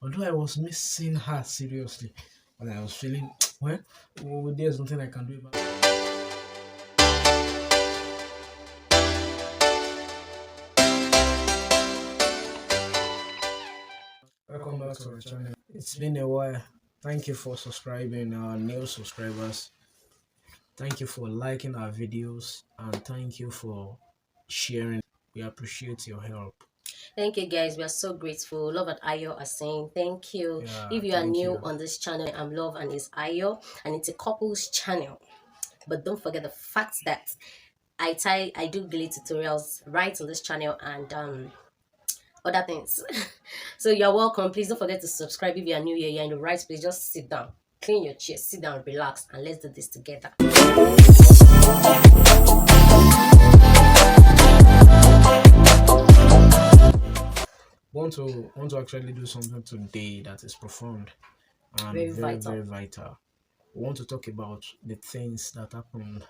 Although I was missing her seriously, but I was feeling, well, there's nothing I can do about it. Welcome back to our channel. It's been a while. Thank you for subscribing, our new subscribers. Thank you for liking our videos and thank you for sharing. We appreciate your help. Thank you guys. We are so grateful. Love and Ayo are saying thank you. Yeah, If you are thank new you. on this channel, I'm Love and it's Ayo, and it's a couples channel. But don't forget the fact that I do daily tutorials right on this channel and other things. So you're welcome. Please don't forget to subscribe if you are new here. You're in the right place. Just sit down, clean your chair, sit down, relax, and let's do this together. Want to actually do something today that is profound and Very very, very vital. vital. We want to talk about the things that happened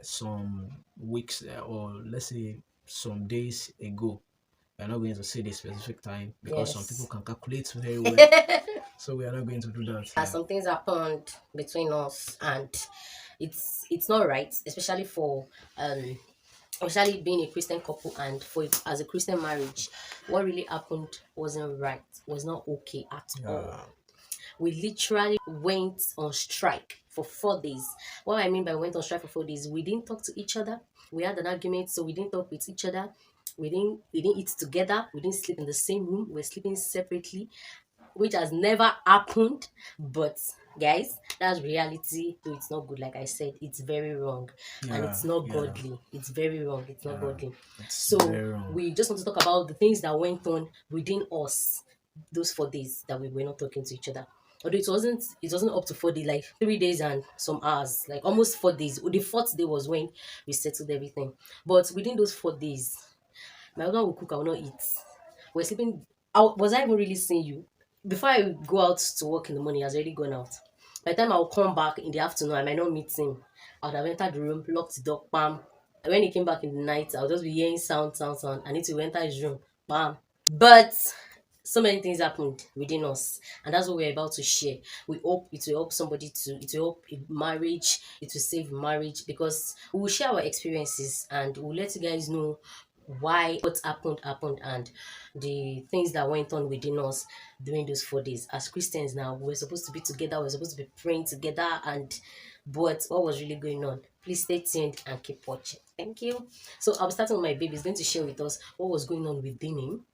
some weeks or let's say some days ago. We're not going to say the specific time because some people Yes. can calculate very well. So we are not going to do that. Some things happened between us, and it's not right, especially for especially being a Christian couple and for as a Christian marriage. What really happened wasn't right, was not okay at all. Yeah, We literally went on strike for 4 days. What I mean by went on strike for 4 days, we didn't talk to each other. We had an argument, so we didn't talk with each other. We didn't eat together. We didn't sleep in the same room. We're sleeping separately, which has never happened. But guys, that's reality. So it's not good. Like I said, it's very wrong, and yeah, it's not yeah, godly. It's very wrong. It's not yeah. godly. It's So very wrong. we just want to talk about the things that went on within us those 4 days that we were not talking to each other. Although it wasn't up to 4 days, like 3 days and some hours, like almost 4 days. The fourth day was when we settled everything. But within those 4 days, my husband will cook, I will not eat. We're sleeping. Was I even really seeing you? Before I go out to work in the morning, he has already gone out. By the time I'll come back in the afternoon, I might not meet him. I would have entered the room, locked the door, bam. And when he came back in the night, I'll just be hearing sound, sound, sound. I need to enter his room, bam. But so many things happened within us, and that's what we're about to share. We hope it will help somebody to, it will help in marriage, it will save marriage, because we will share our experiences and we'll let you guys know why what happened and the things that went on within us during those 4 days. As Christians now, we're supposed to be together, we're supposed to be praying together, and but what was really going on? Please stay tuned and keep watching. Thank you. So I'll be starting with my baby. He's going to share with us what was going on within him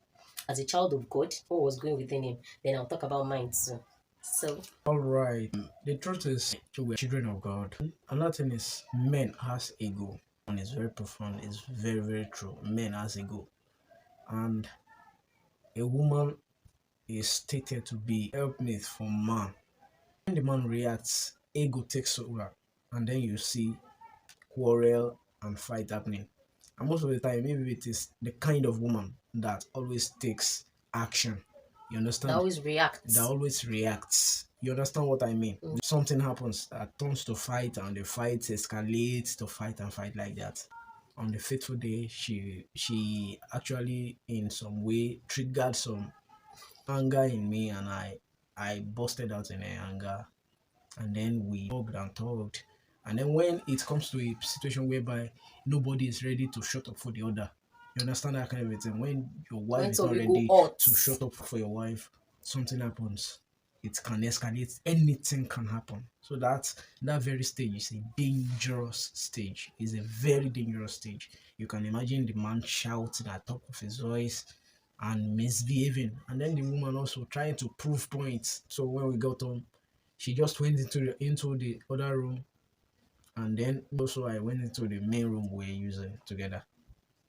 as a child of God, what was going within him. Then I'll talk about mine too. So All right. The truth is, we're children of God. Another thing is, men has ego, and it's very profound. It's very, very true. Men has ego, and a woman is stated to be helpmate for man. When the man reacts, ego takes over, and then you see quarrel and fight happening. And most of the time, maybe it is the kind of woman that always takes action. You that understand? always That reacts. always reacts. You understand what I mean? Something happens that turns to fight, and the fight escalates to fight and fight like that. On the fateful day, she actually in some way triggered some anger in me, and I busted out in her anger, and then we talked and talked. And then when it comes to a situation whereby nobody is ready to shut up for the other, you understand that kind of a thing. When your wife When is not some go ready hot. to shut up for your wife, something happens. It can escalate. Anything can happen. So that very stage is a dangerous stage. It's a very dangerous stage. You can imagine the man shouting at top of his voice and misbehaving, and then the woman also trying to prove points. So when we got home, she just went into the other room, and then also I went into the main room we're using together.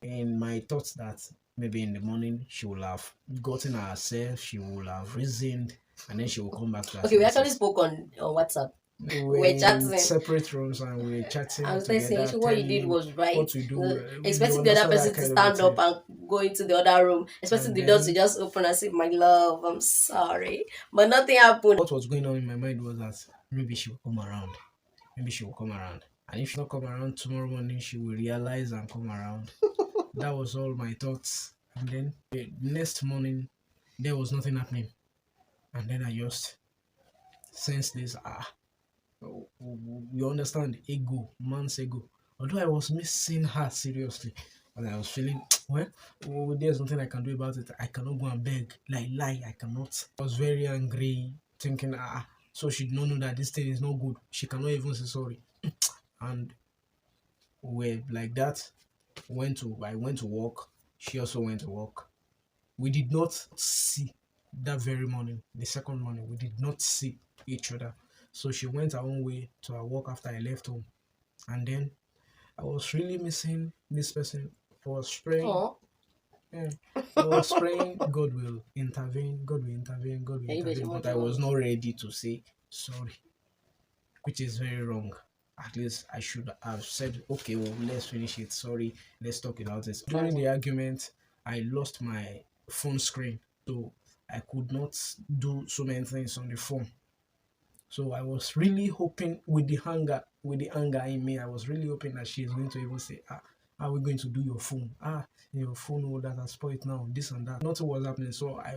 In my thoughts that maybe in the morning she will have gotten herself, she will have reasoned, and then she will come back to her Okay, we actually senses. spoke on WhatsApp. We were We're in chatting. separate rooms and we were I chatting was like saying, together, "Actually, what you did telling was right." what we do. You Expecting the other understand that person to kind of a stand up thing. and go into the other room, expecting And the door to then just open and say, "My love, I'm sorry," but nothing happened. what was going on in my mind was that maybe she will come around. Maybe she will come around. And if she not come around tomorrow morning, she will realize and come around. That was all my thoughts. And then the next morning, there was nothing happening. And then I just sense this, you understand, ego, man's ego. Although I was missing her seriously, and I was feeling, well, there's nothing I can do about it. I cannot go and beg, like lie, I cannot. I was very angry, thinking, so she did not know that this thing is not good. She cannot even say sorry. And we're like that. I went to work. She also went to work. We did not see that very morning, the second morning, we did not see each other. So she went her own way to her work after I left home. And then I was really missing this person. I was praying. Oh, Yeah. I was praying, God will intervene, God will intervene, God will yeah, you bet intervene. your But mother I was money. not ready to say sorry, which is very wrong. At least I should have said, okay, well, let's finish it. Sorry, let's talk about it. During the argument, I lost my phone screen, so I could not do so many things on the phone. So I was really hoping with the anger in me, I was really hoping that she is going to even say, how are we going to do your phone? Your phone, all that has spoiled now, this and that. Nothing was happening. So I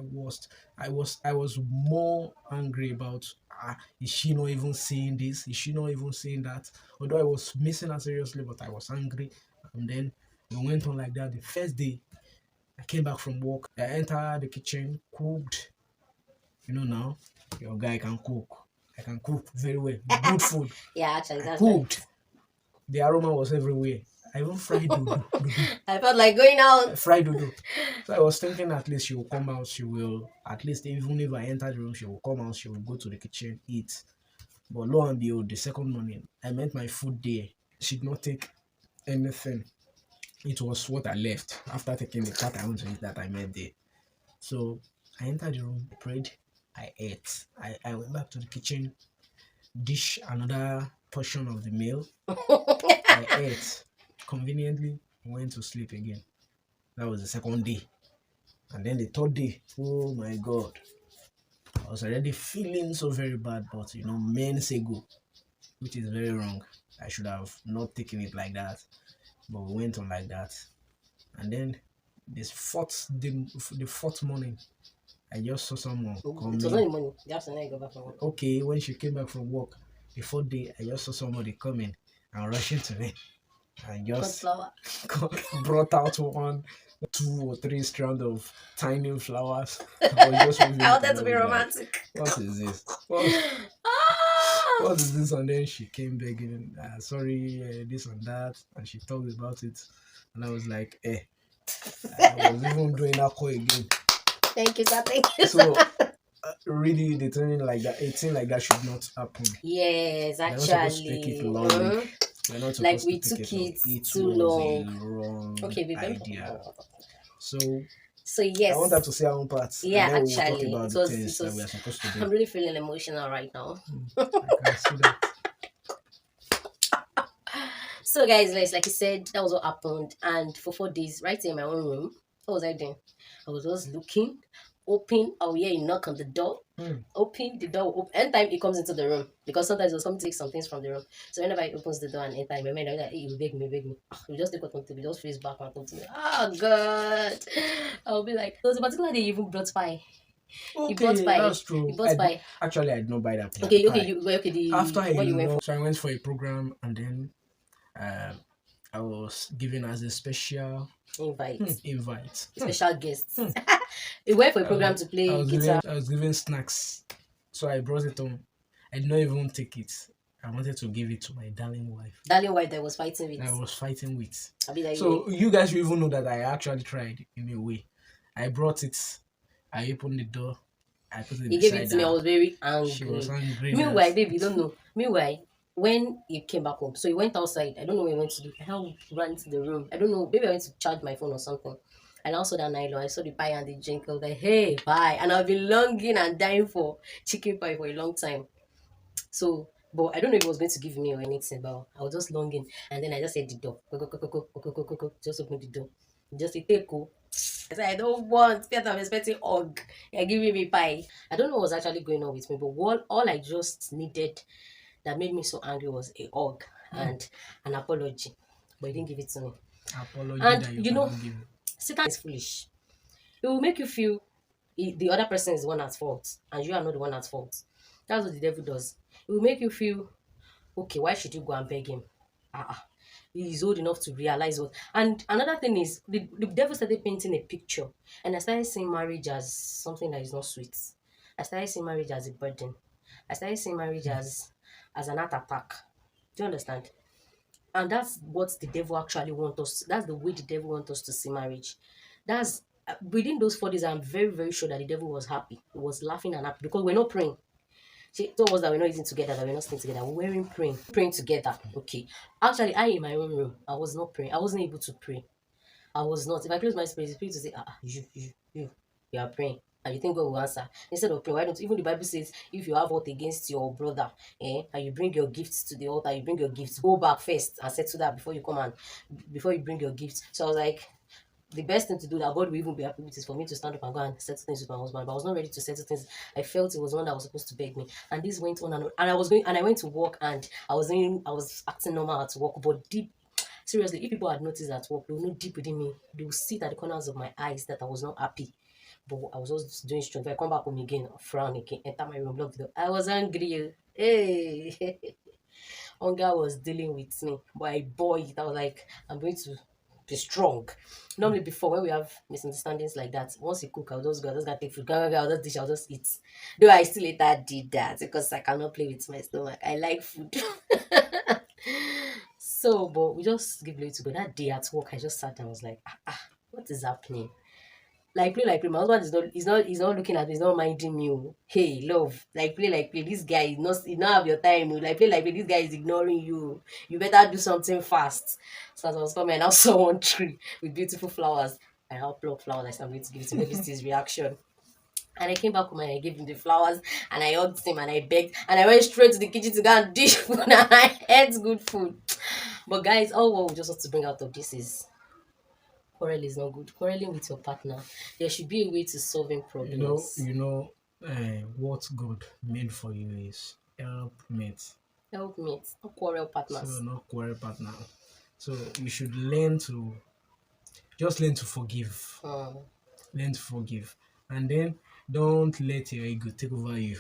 was more angry about, is she not even seeing this? Is she not even seeing that? Although I was missing her seriously, but I was angry. And then we went on like that. The first day I came back from work, I entered the kitchen, cooked. Now your guy can cook. I can cook very well. Good food. Yeah, actually, I that's cooked. nice. The aroma was everywhere. I even fried dodo. I felt like going I out. fried dodo. So I was thinking at least she will come out. She will, at least even if I enter the room, she will come out. She will go to the kitchen, eat. But lo and behold, the second morning, I met my food there. She did not take anything. It was what I left after taking the part I want to eat that I met there. So I entered the room, I prayed, I ate. I went back to the kitchen, dish another portion of the meal. I ate. Conveniently, went to sleep again. That was the second day. And then the third day, oh my God, I was already feeling so very bad, but men say go, which is very wrong. I should have not taken it like that, but we went on like that. And then the fourth morning, I just saw someone It was not coming. the money. The afternoon I go back from work. Okay, when she came back from work, the fourth day, I just saw somebody coming and rushing to me. I Cut just flower. brought out one, 2 or 3 strands of tiny flowers. I was just waving I it, wanted and I to be was like, romantic. "What is this? What, Ah! what is this?" And then she came begging, "Sorry, this and that," and she talked about it, and I was like, I was even doing alcohol again. Thank you, sir. Thank you, sir. So really, the thing like that, a thing like that should not happen. Yes, We're not supposed to take it actually. long. We're not Like supposed to we take took it long. it It too was a long. wrong Okay, babe, let me talk idea. about that. So So I want her to yes, say her own parts, and yeah, then we will talk actually, about it the was it things that we was. are supposed to do. I'm really feeling emotional right now. I can see that. So guys, like you said, that was what happened. And for 4 days, right in my own room, what was I doing? I was just looking, open. Oh yeah, you knock on the door. Open the door. Open. Anytime he comes into the room, because sometimes he'll come to take some things from the room. So whenever he opens the door and enter, my mind, I'm like, hey, you beg me, beg me. You just take what to me, just face back and talk to me. Oh God, I'll be like, there was a particular day he even brought pie. He brought Okay, pie. that's He true. brought pie. Actually, I did not buy that Okay, okay, pie. okay. After The a what you went for? long, so I went for a program, and then um, I was given as a special Invite. invite. Special guests. He went for a program to I play was guitar. given snacks, so I brought it home. I did not even take it. I wanted to give it to my darling wife Darling White that was fighting that I with. was fighting with. I'll be like, yeah. So you guys will even know that I actually tried in a way. I brought it. I opened the door. I put it He gave it beside to me. I her. was very She was angry. angry Meanwhile, that babe, you don't know. Meanwhile, when he came back home, so he went outside. I don't know what he went to do. I now ran to the room. I don't know. Maybe I went to charge my phone or something. And also that nylon, I saw the pie and the drink. I was like, hey, bye. And I've been longing and dying for chicken pie for a long time. So, but I don't know if he was going to give me or anything, but I was just longing. And then I just said the door. Go, go, go, go, go, go, go, go, go, go. Just open the door. Just say, take go. I said, I don't want. Peter, I'm expecting hug. You're giving me pie. I don't know what was actually going on with me, but all I just needed that made me so angry was a hug and an apology. But he didn't give it to me. apology And that you you know, cannot give. Satan is foolish. It will make you feel the other person is the one at fault and you are not the one at fault. That's what the devil does. It will make you feel, okay, why should you go and beg him? Uh-uh. He's old enough to realize what. And another thing is, the devil started painting a picture, and I started seeing marriage as something that is not sweet. I started seeing marriage as a burden. I started seeing marriage as an heart attack. Do you understand? And that's what the devil actually wants us. That's the way the devil wants us to see marriage. That's within those 4 days. I'm very very sure that the devil was happy. He was laughing and happy because we're not praying. She told us that we're not eating together, that we're not staying together. We weren't praying together. Okay. Actually, I in my own room, I was not praying. I wasn't able to pray. I was not. If I close my spirit, the spirit will say, you are praying. And you think God will answer. Instead of praying, why don't even the Bible says if you have what against your brother, and you bring your gifts to the altar, you bring your gifts, go back first and settle that before you come and before you bring your gifts. So I was like, the best thing to do that God will even be happy with is for me to stand up and go and settle things with my husband. But I was not ready to settle things. I felt it was one that was supposed to beg me. And this went on and on. And I went to work and I was acting normal at work, but deep seriously, if people had noticed at work, they will know deep within me. They will see it at the corners of my eyes that I was not happy. But I was just doing strong. If I come back home again, I'll frown again, enter my room, lock the door. I was angry. Hey, hunger was dealing with me, but I bore it. I was like, I'm going to be strong. Normally, before when we have misunderstandings like that, once you cook, I'll just go, I'll just go take food, I'll just dish, I'll just eat. Though I still later did that because I cannot play with my stomach. I like food. So, but we just give glory to God. That day at work, I just sat and was like, what is happening? Like play. My husband he's not looking at me, he's not minding me. Oh. Hey, love, like play. This guy is not, he not have your time. Oh. Like play. This guy is ignoring you. You better do something fast. So as I was coming, I now saw one tree with beautiful flowers. I now pluck flowers. I said, I'm going to give it to maybe his reaction. And I came back home and I gave him the flowers and I hugged him and I begged and I went straight to the kitchen to go and dish food and I ate good food. But guys, all what we just want to bring out of this is quarrel is not good. Quarreling with your partner, there should be a way to solving You know, problems. you know, what God made for you is helpmate. Help mates, not quarrel So partners. not quarrel partner. So you should learn to forgive. Hmm. Learn to forgive. And then don't let your ego take over you.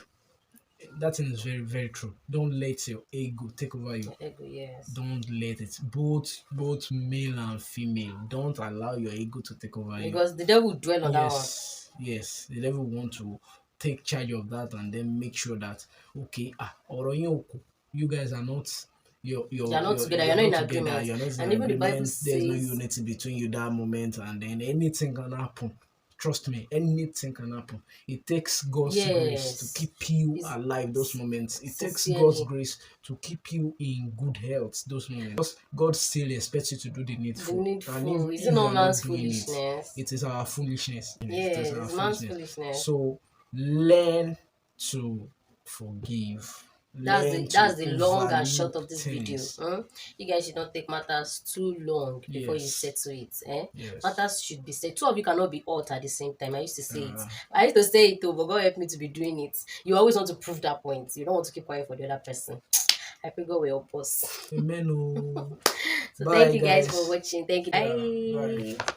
That thing is very, very true. Don't let your ego take over you. Ego, yes. Don't let it. Both male and female. Don't allow your ego to take over you. Because the devil dwell on that one. Yes. The devil want to take charge of that and then make sure that okay, ọ̀rọ̀ yín ò kù. You guys are not You're not together, you're you're not not in together, agreement. you're not in And even the Bible agreement, there's no says, unity between you that moment, and then anything can happen. Trust me, anything can happen. It takes God's grace to yes, keep you is alive those moments. It takes God's sincerely grace to keep you in good health those moments. Because God still expects you to do the the needful. And needful. Is it if you not are not man's doing it, foolishness? it is our foolishness. It is our Yes, man's foolishness. foolishness. So learn to forgive. Learn That's to the long and short overlook of this video. things. You guys should not take matters too long before you Yes. settle it. Eh? Yes. Matters should be said. Two of you cannot be hot at the same time. I used to say it. Uh, I used to say it too, but God helped me to be doing it. You always want to prove that point. You don't want to keep quiet for the other person. I pray God will help us. amen. Oh. So thank Bye, you guys for guys. watching. Thank you. Yeah. Bye. Bye.